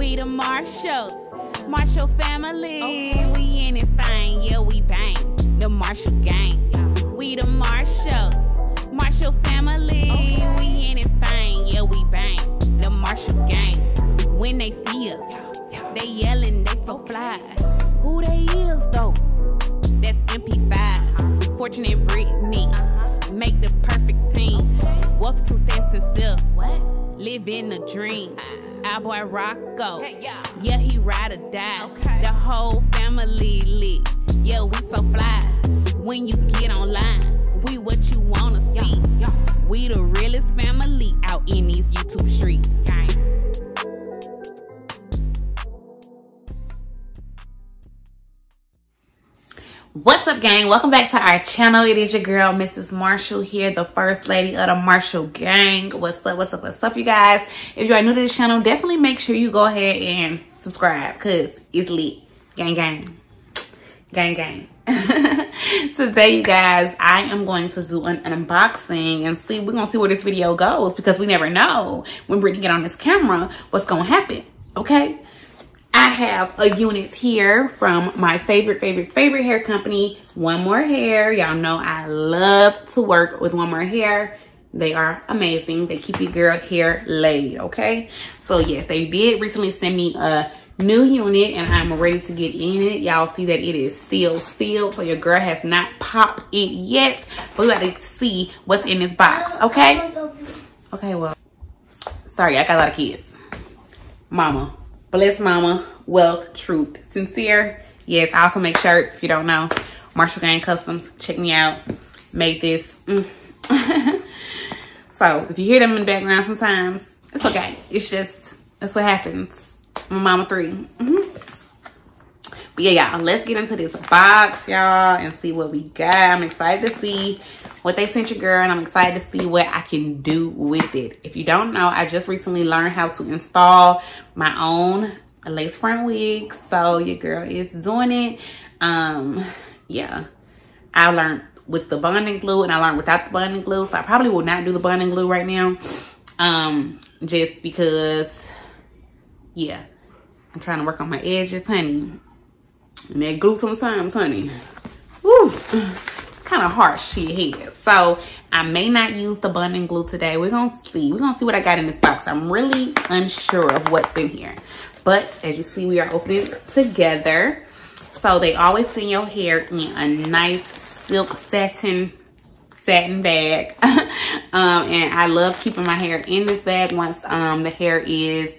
We the Marshall family. Okay. We in this thing, yeah, we bang. The Marshall gang. We the Marshall family. Okay. We in this thing, yeah, we bang. The Marshall gang. When they see us, they yelling, they so fly. Who they is though? That's MP5. Fortunate Brittany. Make the perfect team. What's truth and sincere? What? Living a dream. Our boy Rocco. Yeah, he ride or die. Okay. The whole family lit. Yeah, we so fly. When you get online, we what you wanna see. We the realest family out in these YouTube streets. What's up, gang? Welcome back to our channel. It is your girl, Mrs. Marshall here, the first lady of the Marshall gang. What's up, you guys? If you are new to this channel, definitely make sure you go ahead and subscribe because it's lit. Gang, gang. Gang, gang. Today, you guys, I am going to do an unboxing and we're going to see where this video goes because we never know when Brittany get on this camera what's going to happen, okay? I have a unit here from my favorite hair company, One More Hair. Y'all know I love to work with One More Hair. They are amazing. They keep your girl hair laid, okay? So yes, they did recently send me a new unit and I'm ready to get in it. Y'all see that it is still sealed, so your girl has not popped it yet. But we got to see what's in this box, okay? Okay, well, sorry, I got a lot of kids. Mama. Bless Mama, wealth, truth, sincere. Yes, I also make shirts. If you don't know, Marshall Gang Customs. Check me out. Made this. So if you hear them in the background sometimes, it's okay. It's just, that's what happens. I'm a mama 3. But yeah, y'all, let's get into this box, y'all, and see what we got. I'm excited to see what they sent your girl, and I'm excited to see what I can do with it. If you don't know, I just recently learned how to install my own lace front wigs, so your girl is doing it. Yeah, I learned with the bonding glue and I learned without the bonding glue, so I probably will not do the bonding glue right now, just because, yeah, I'm trying to work on my edges, honey, and that glue sometimes, honey, woo, kind of harsh shit here. So I may not use the bonding glue today. We're gonna see what I got in this box. I'm really unsure of what's in here, but as you see, we are opening it together. So they always send your hair in a nice silk satin bag. And I love keeping my hair in this bag once the hair is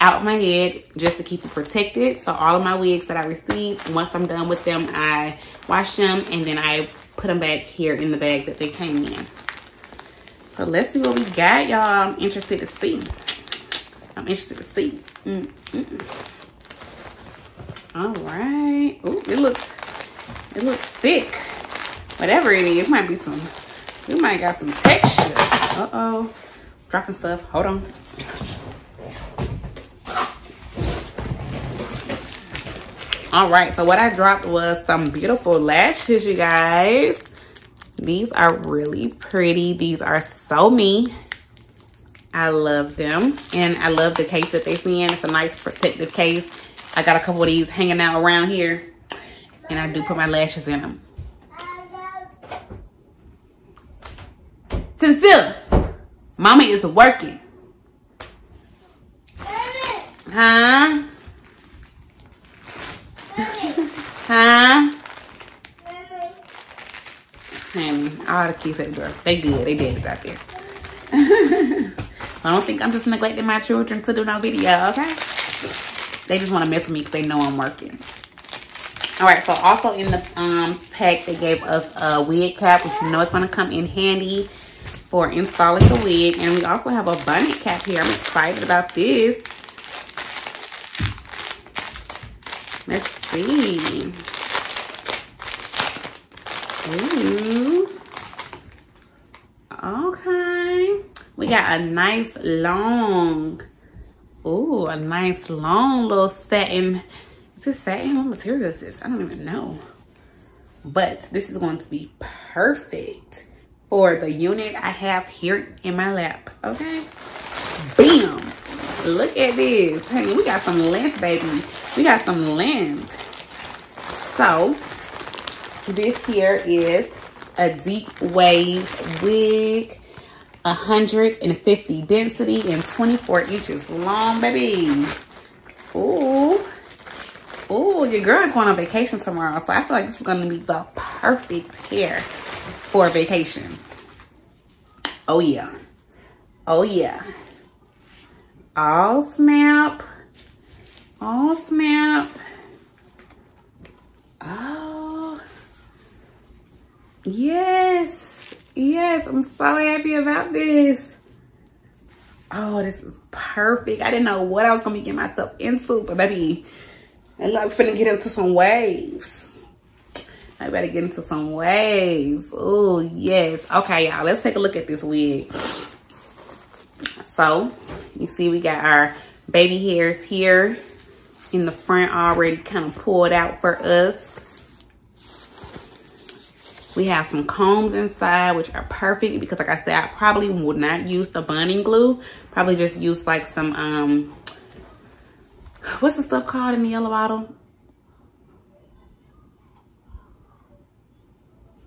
out of my head, just to keep it protected. So all of my wigs that I receive, once I'm done with them, I wash them and then I put them back here in the bag that they came in. So let's see what we got, y'all. I'm interested to see. All right. Ooh, it looks thick. Whatever it is, might be some. We might got some texture. Uh-oh, dropping stuff. Hold on. All right, so what I dropped was some beautiful lashes, you guys. These are really pretty. These are so me. I love them. And I love the case that they send. It's a nice protective case. I got a couple of these hanging out around here. And I do put my lashes in them. Sincere, Mama is working. Huh? Huh? And all the kids at the door. They good. They did it out there. I don't think I'm just neglecting my children to do no video, okay? They just want to mess with me because they know I'm working. All right, so also in the pack, they gave us a wig cap, which you know is going to come in handy for installing the wig. And we also have a bonnet cap here. I'm excited about this. Let's see. Ooh. Okay. We got a nice long, ooh, a nice long little satin. Is this satin? What material is this? I don't even know. But this is going to be perfect for the unit I have here in my lap. Okay. Bam. Look at this. Honey, we got some length, baby. We got some length. So, this here is a deep wave wig. 150 density and 24 inches long, baby. Ooh. Ooh, your girl is going on vacation tomorrow. So, I feel like this is going to be the perfect hair for a vacation. Oh, yeah. Oh, yeah. Oh, snap. Oh, snap. Oh. Yes. Yes, I'm so happy about this. Oh, this is perfect. I didn't know what I was going to be getting myself into. But, baby, I'm finna get into some waves. I better get into some waves. Oh, yes. Okay, y'all. Let's take a look at this wig. So, you see we got our baby hairs here in the front already kind of pulled out for us. We have some combs inside, which are perfect because, like I said, I probably would not use the bonding glue. Probably just use like some, what's the stuff called in the yellow bottle?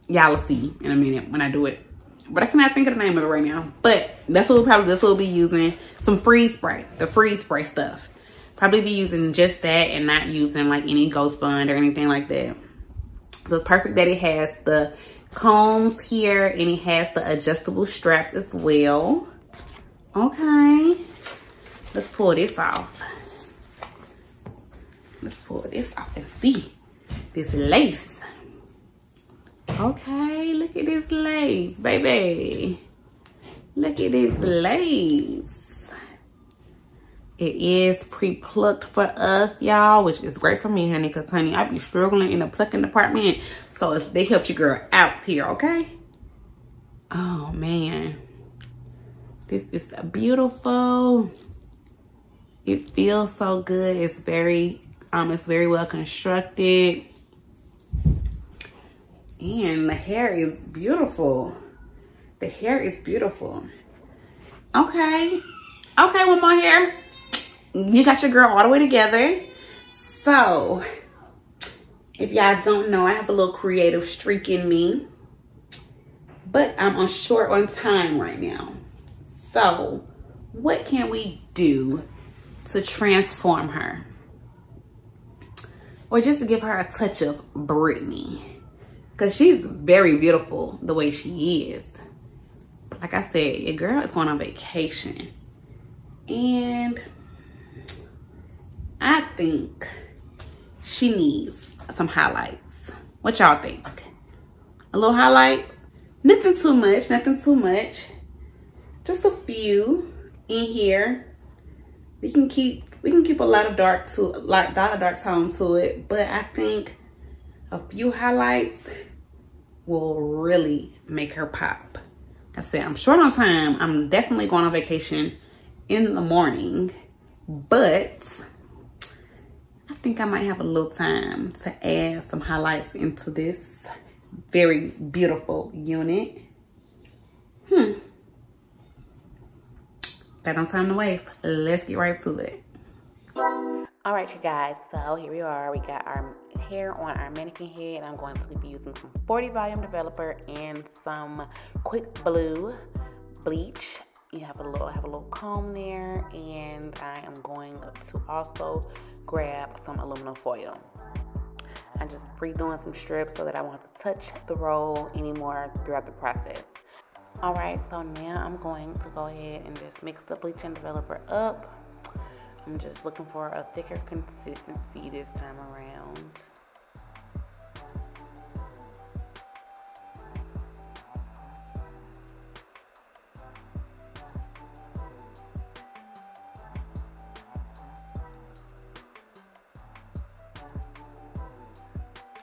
Y'all will see in a minute when I do it. But I cannot think of the name of it right now. But that's what we'll be using. Some freeze spray. The freeze spray stuff. Probably be using just that and not using like any ghost bond or anything like that. So it's perfect that it has the combs here and it has the adjustable straps as well. Okay. Let's pull this off. Let's pull this off and see this lace. Okay, look at this lace, baby. Look at this lace. It is pre-plucked for us, y'all, which is great for me, honey, because, honey, I be struggling in the plucking department. So they helped your girl out here, okay? Oh, man. This is beautiful. It feels so good. It's very well constructed. And the hair is beautiful. The hair is beautiful. Okay. Okay, one more hair. You got your girl all the way together. So, if y'all don't know, I have a little creative streak in me. But I'm short on time right now. So, what can we do to transform her? Or just to give her a touch of Brittany. Because she's very beautiful the way she is. But like I said, your girl is going on vacation. And I think she needs some highlights. What y'all think? A little highlights? Nothing too much, nothing too much. Just a few in here. We can keep a lot of dark tone to it, but I think a few highlights will really make her pop. Like I said, I'm short on time. I'm definitely going on vacation in the morning, but I think I might have a little time to add some highlights into this very beautiful unit. Got no time to waste. Let's get right to it. All right, you guys, so here we are. We got our hair on our mannequin head. I'm going to be using some 40 volume developer and some quick blue bleach. You have a little comb there, and I am going to also grab some aluminum foil. I'm just redoing some strips so that I won't have to touch the roll anymore throughout the process. All right, so now I'm going to go ahead and just mix the bleach and developer up. I'm just looking for a thicker consistency this time around.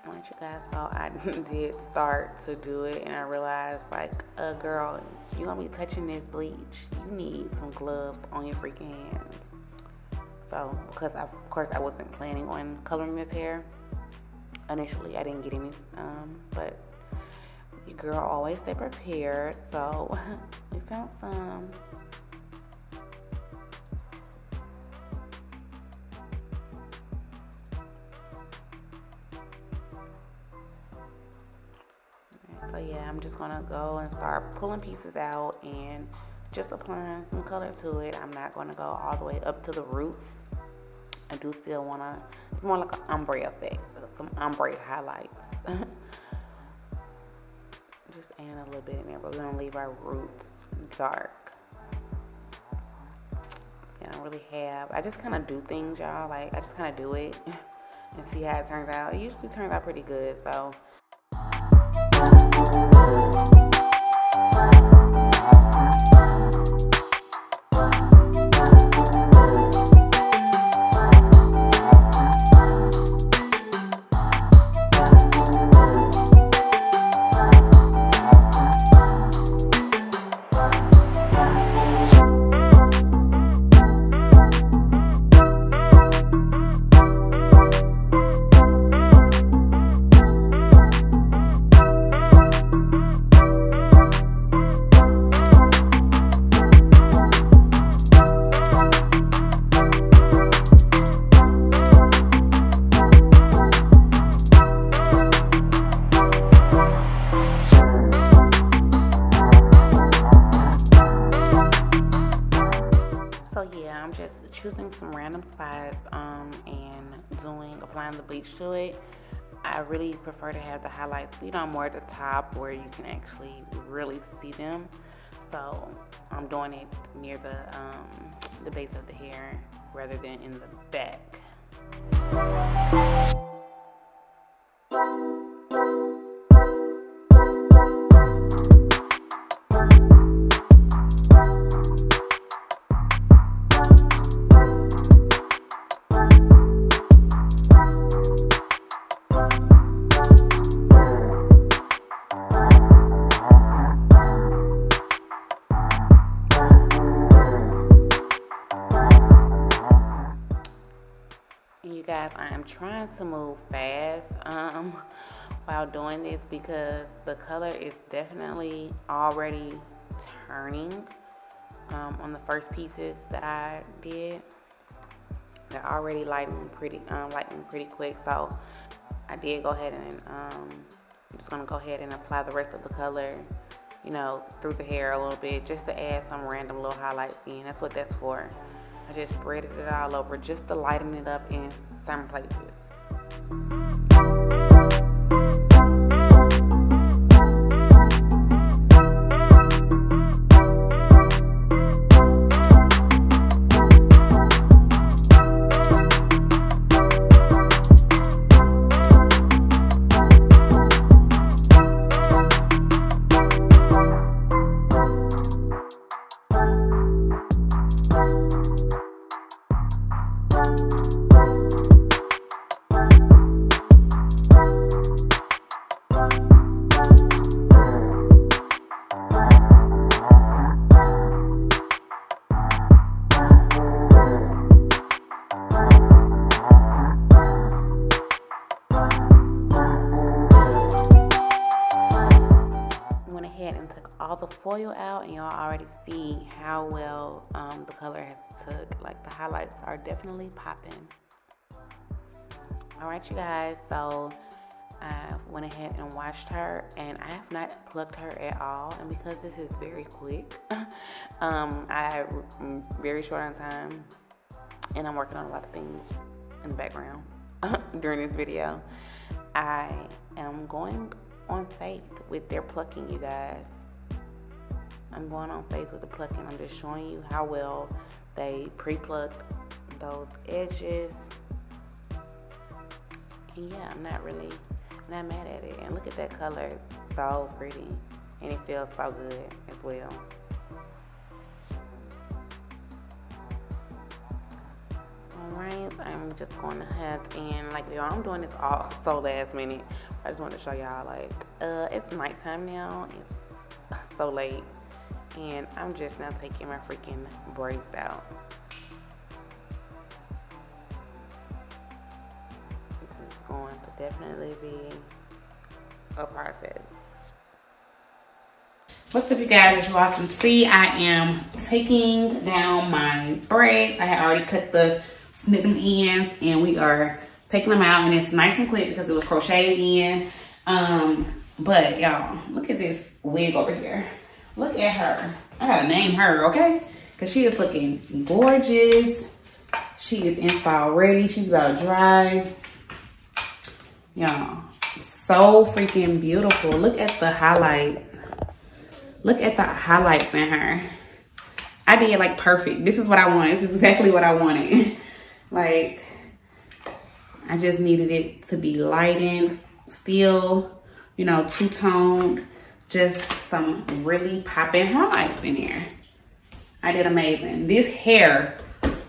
Alright, you guys, so I did start to do it and I realized, like, girl, you're gonna be touching this bleach. You need some gloves on your freaking hands. So, because of course I wasn't planning on coloring this hair initially, I didn't get any, but your girl always stay prepared, so we found some. So yeah, I'm just gonna go and start pulling pieces out and just applying some color to it. I'm not gonna go all the way up to the roots. I do still wanna, it's more like an ombre effect, some ombre highlights. Just add a little bit in there, but we're gonna leave our roots dark. I don't really have, I just kind of do things, y'all. Like, I just kind of do it and see how it turns out. It usually turns out pretty good, so. Choosing some random spots and applying the bleach to it. I really prefer to have the highlights, you know, more at the top where you can actually really see them. So I'm doing it near the base of the hair rather than in the back. Guys, I am trying to move fast while doing this because the color is definitely already turning on the first pieces that I did. They're already lightening pretty quick, so I did go ahead and I'm just gonna go ahead and apply the rest of the color, you know, through the hair a little bit just to add some random little highlights in. That's what that's for. I just spreaded it all over just to lighten it up in some places. All the foil out, and y'all already see how well the color has took. Like, the highlights are definitely popping. All right, you guys, so I went ahead and washed her, and I have not plucked her at all. And because this is very quick, I'm very short on time, and I'm working on a lot of things in the background during this video. I am going on faith with their plucking, you guys. I'm going on faith with the plucking. I'm just showing you how well they pre-plucked those edges. And yeah, I'm not mad at it. And look at that color. It's so pretty. And it feels so good as well. Alright, I'm just going ahead and, like, y'all, I'm doing this all so last minute. I just wanted to show y'all, like, it's nighttime now. It's so late. And I'm just now taking my freaking braids out. This is going to definitely be a process. What's up, you guys? As you all can see, I am taking down my braids. I had already cut the snipping ends, and we are taking them out, and it's nice and quick because it was crocheted in. But y'all, look at this wig over here. Look at her. I gotta name her, okay? Because she is looking gorgeous. She is install ready. She's about to dry. Y'all, so freaking beautiful. Look at the highlights. Look at the highlights in her. I did like perfect. This is what I wanted. This is exactly what I wanted. Like, I just needed it to be lightened, still, you know, two-toned. Just some really popping highlights in here. I did amazing. This hair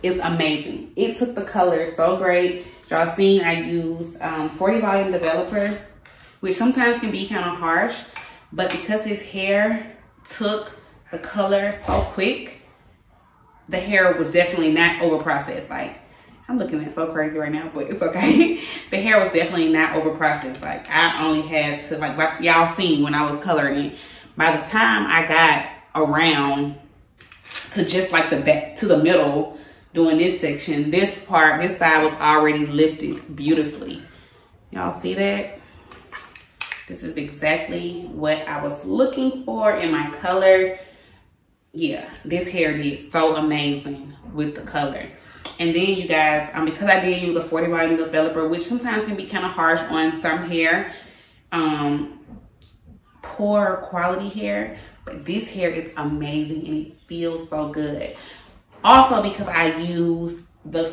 is amazing. It took the color so great. Y'all seen I used 40 volume developer, which sometimes can be kind of harsh, but because this hair took the color so quick, the hair was definitely not over processed. Like, I'm looking at so crazy right now, but it's okay. The hair was definitely not over processed. Like, I only had to, like y'all seen when I was coloring it, by the time I got around to just like the back to the middle doing this section, this part, this side was already lifted beautifully. Y'all see that? This is exactly what I was looking for in my color. Yeah, this hair did so amazing with the color. And then you guys, because I did use a 40 volume developer, which sometimes can be kind of harsh on some hair, poor quality hair, but this hair is amazing and it feels so good. Also, because I use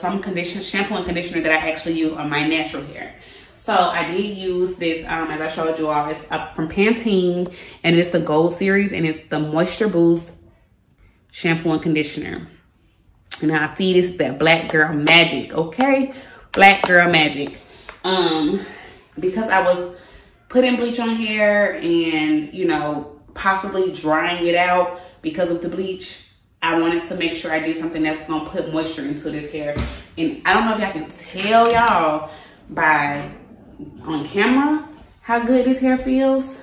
some shampoo and conditioner that I actually use on my natural hair. So I did use this, as I showed you all, it's up from Pantene, and it's the Gold Series, and it's the Moisture Boost shampoo and conditioner. And I see this is that Black Girl Magic, okay? Black Girl Magic. Because I was putting bleach on hair and, you know, possibly drying it out because of the bleach, I wanted to make sure I did something that's gonna put moisture into this hair. And I don't know if y'all can tell y'all on camera how good this hair feels.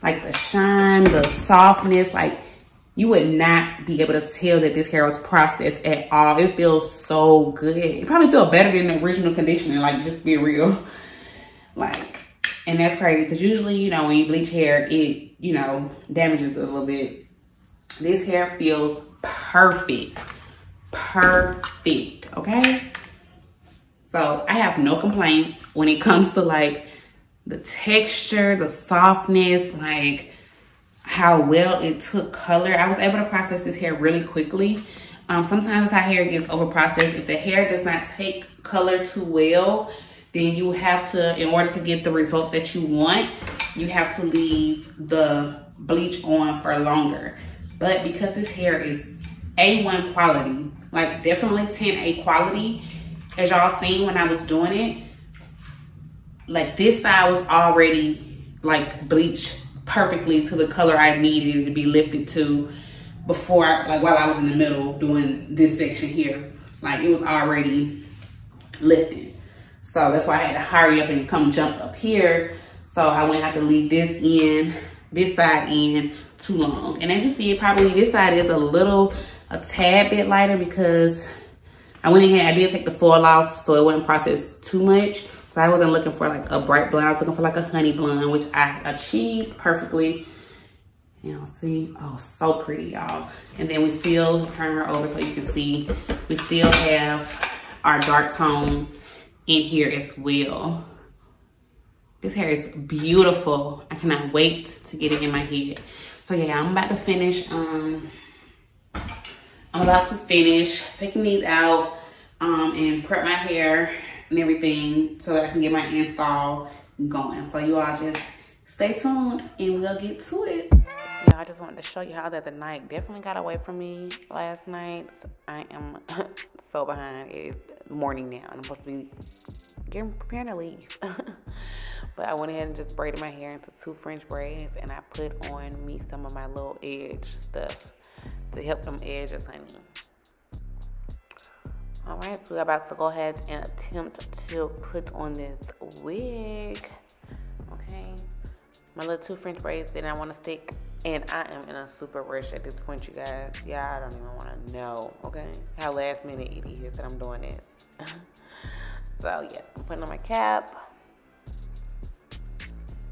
Like the shine, the softness, like you would not be able to tell that this hair was processed at all. It feels so good. It probably feels better than the original conditioner, like, just be real. Like, and that's crazy because usually, you know, when you bleach hair, it, you know, damages it a little bit. This hair feels perfect. Perfect, okay? So I have no complaints when it comes to like the texture, the softness, like how well it took color. I was able to process this hair really quickly. Sometimes our hair gets over processed. If the hair does not take color too well, then you have to, in order to get the results that you want, you have to leave the bleach on for longer. But because this hair is A1 quality, like definitely 10A quality, as y'all seen when I was doing it, like this side was already like bleached perfectly to the color I needed it to be lifted to before, like while I was in the middle doing this section here. Like it was already lifted. So that's why I had to hurry up and come jump up here. So I wouldn't have to leave this side in too long. And as you see, probably this side is a tad bit lighter because I went ahead, I did take the foil off so it wouldn't process too much. So I wasn't looking for like a bright blonde. I was looking for like a honey blonde, which I achieved perfectly. Y'all see? Oh, so pretty, y'all. And then we still turn her over so you can see we still have our dark tones in here as well. This hair is beautiful. I cannot wait to get it in my head. So yeah, I'm about to finish. I'm about to finish taking these out and prep my hair and everything so that I can get my install going. So you all just stay tuned and we'll get to it. Yeah, I just wanted to show you how that the night definitely got away from me last night. So I am so behind. It is morning now and I'm supposed to be getting prepared to leave. But I went ahead and just braided my hair into 2 French braids and I put on me some of my little edge stuff to help them edges, honey. All right, so we're about to go ahead and attempt to put on this wig. Okay, my little 2 French braids that I want to stick, and I am in a super rush at this point, you guys. Yeah, I don't even want to know, okay, how last minute it is that I'm doing this. So yeah, I'm putting on my cap.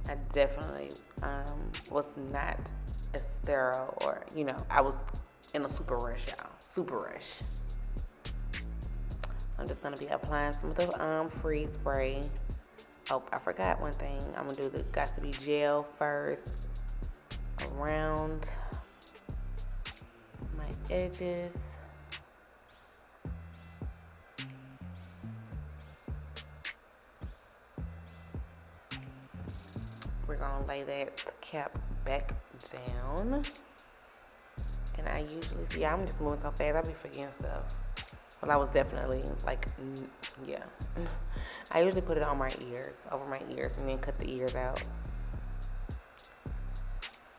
I definitely was not as sterile, or, you know, I was in a super rush, y'all. Super rush. I'm just going to be applying some of the freeze spray. Oh, I forgot one thing. I'm going to do the got to be gel first around my edges. We're going to lay that cap back down. And I usually, see, I'm just moving so fast, I be forgetting stuff. Well, I was definitely like, yeah. I usually put it on my ears, over my ears, and then cut the ears out.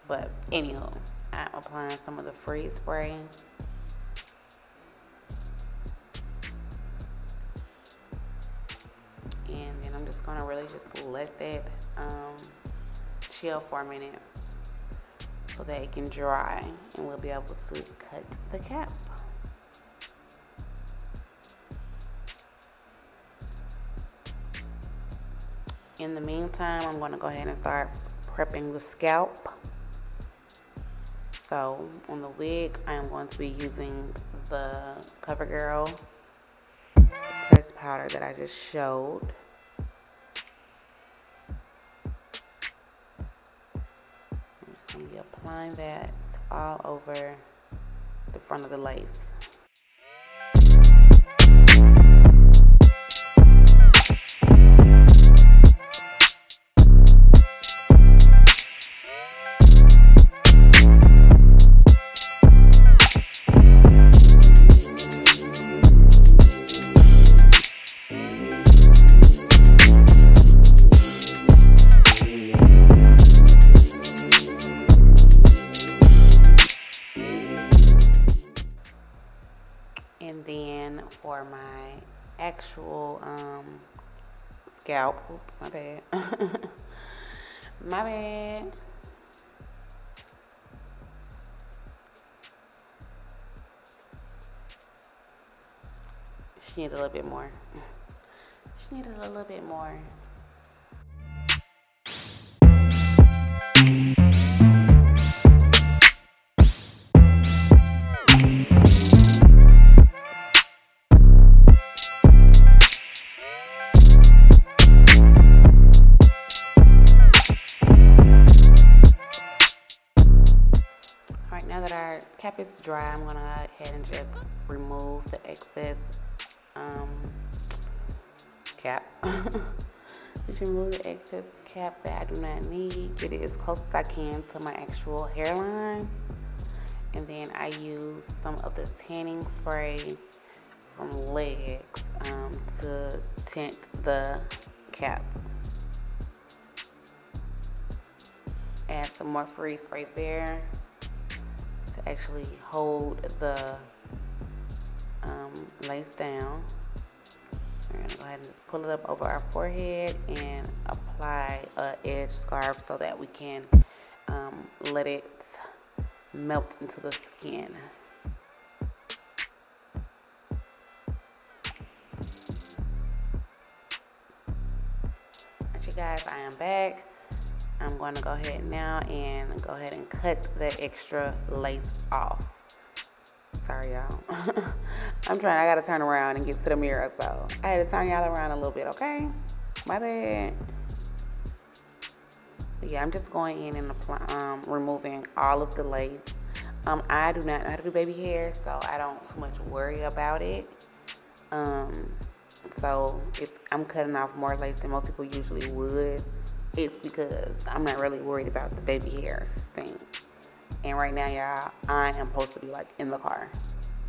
But anyhow, I'm applying some of the freeze spray. And then I'm just gonna really just let that chill for a minute so that it can dry, and we'll be able to cut the cap. In the meantime, I'm going to go ahead and start prepping the scalp. So on the wig, I am going to be using the CoverGirl pressed powder that I just showed. I'm just going to be applying that all over the front of the lace. And then for my actual scalp, oops, my bad. My bad. She needed a little bit more. She needed a little bit more. Now that our cap is dry, I'm gonna go ahead and just remove the excess cap. Just remove the excess cap that I do not need. Get it as close as I can to my actual hairline. And then I use some of the tanning spray from Legs to tint the cap. Add some more freeze spray there to actually hold the lace down. We're gonna go ahead and just pull it up over our forehead and apply an edge scarf so that we can let it melt into the skin. Alright, you guys, I am back. I'm going to go ahead now and cut the extra lace off. Sorry, y'all. I gotta turn around and get to the mirror, so I had to turn y'all around a little bit, okay? My bad. But yeah, I'm just going in and removing all of the lace. I do not know how to do baby hair, so I don't too much worry about it. So if I'm cutting off more lace than most people usually would, it's because I'm not really worried about the baby hairs thing. And right now, y'all, I am supposed to be like in the car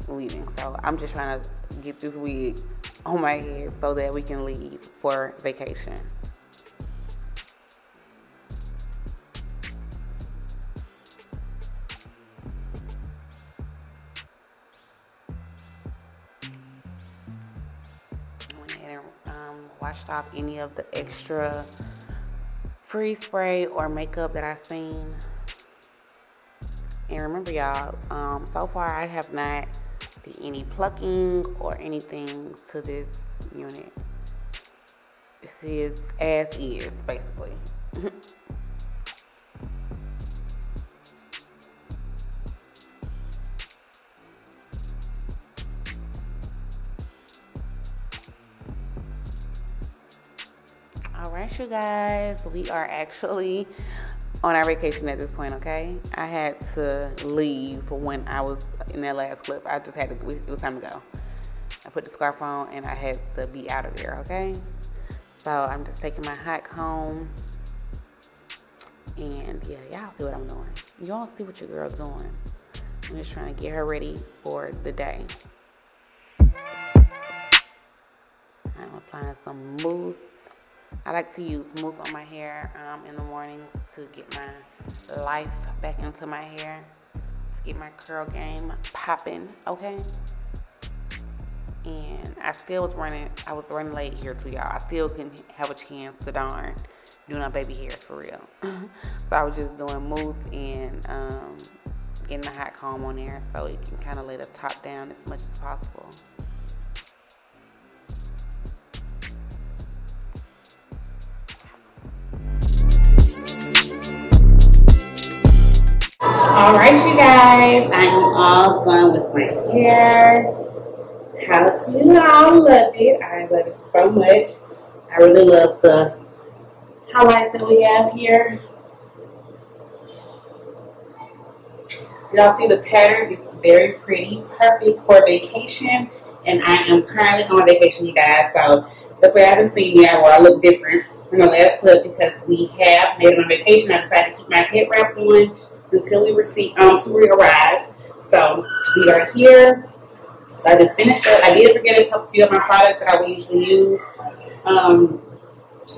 leaving. So I'm just trying to get this wig on my head so that we can leave for vacation. I went ahead and washed off any of the extra freeze spray or makeup that I've seen. And remember, y'all, so far I have not did any plucking or anything to this unit. This is as is, basically. All right, you guys, we are actually on our vacation at this point, okay? I had to leave when I was in that last clip. I just had to, it was time to go. I put the scarf on and I had to be out of there, okay? So I'm just taking my hike home. And yeah, y'all see what I'm doing. Y'all see what your girl's doing. I'm just trying to get her ready for the day. I'm applying some mousse. I like to use mousse on my hair in the mornings to get my life back into my hair, to get my curl game popping, okay? And I was running late here too, y'all. I still couldn't have a chance to darn doing my baby hair for real. So I was just doing mousse and getting the hot comb on there so it can kind of lay the top down as much as possible. All right, you guys, I am all done with my hair. How do you all love it? I love it so much. I really love the highlights that we have here. Y'all see the pattern is very pretty, perfect for vacation. And I am currently on vacation, you guys. So that's why I haven't seen me where I look different from the last clip, because we have made it on vacation. I decided to keep my head wrap on until we arrive. So we are here. I just finished up. I did forget a few of my products that I would usually use.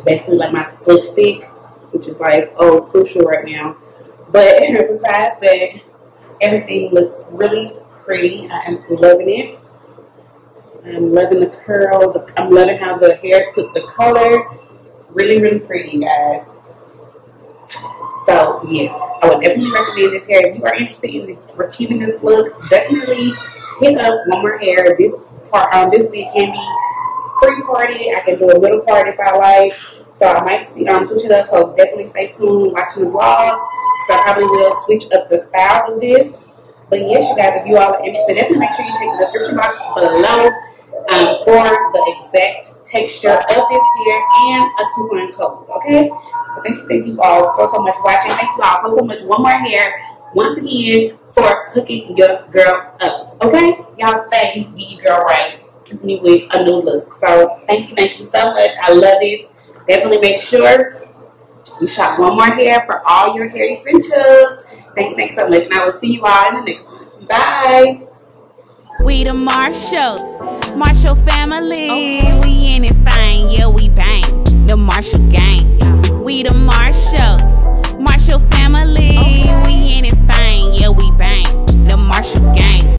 Basically like my slick stick, which is like, crucial right now. But besides that, everything looks really pretty. I'm loving it. I'm loving the curl. I'm loving how the hair took the color. Really, really pretty, guys. So, yes, I would definitely recommend this hair. If you are interested in achieving this look, definitely hit up One More Hair. This wig can be pre-party. I can do a middle part if I like. So I might switch it up. So definitely stay tuned watching the vlogs. So I probably will switch up the style of this. But yes, you guys, if you all are interested, definitely make sure you check the description box below for the exact texture of this hair and a coupon code. Okay? So thank you all so much for watching. Thank you all so much. One More Hair, once again, for hooking your girl up. Okay? Y'all stay, get your girl right. Keep me with a new look. So thank you so much. I love it. Definitely make sure you shop One More Hair for all your hair essentials. Thank you so much. And I will see you all in the next one. Bye. We the Marshall family. Okay. We in this thing.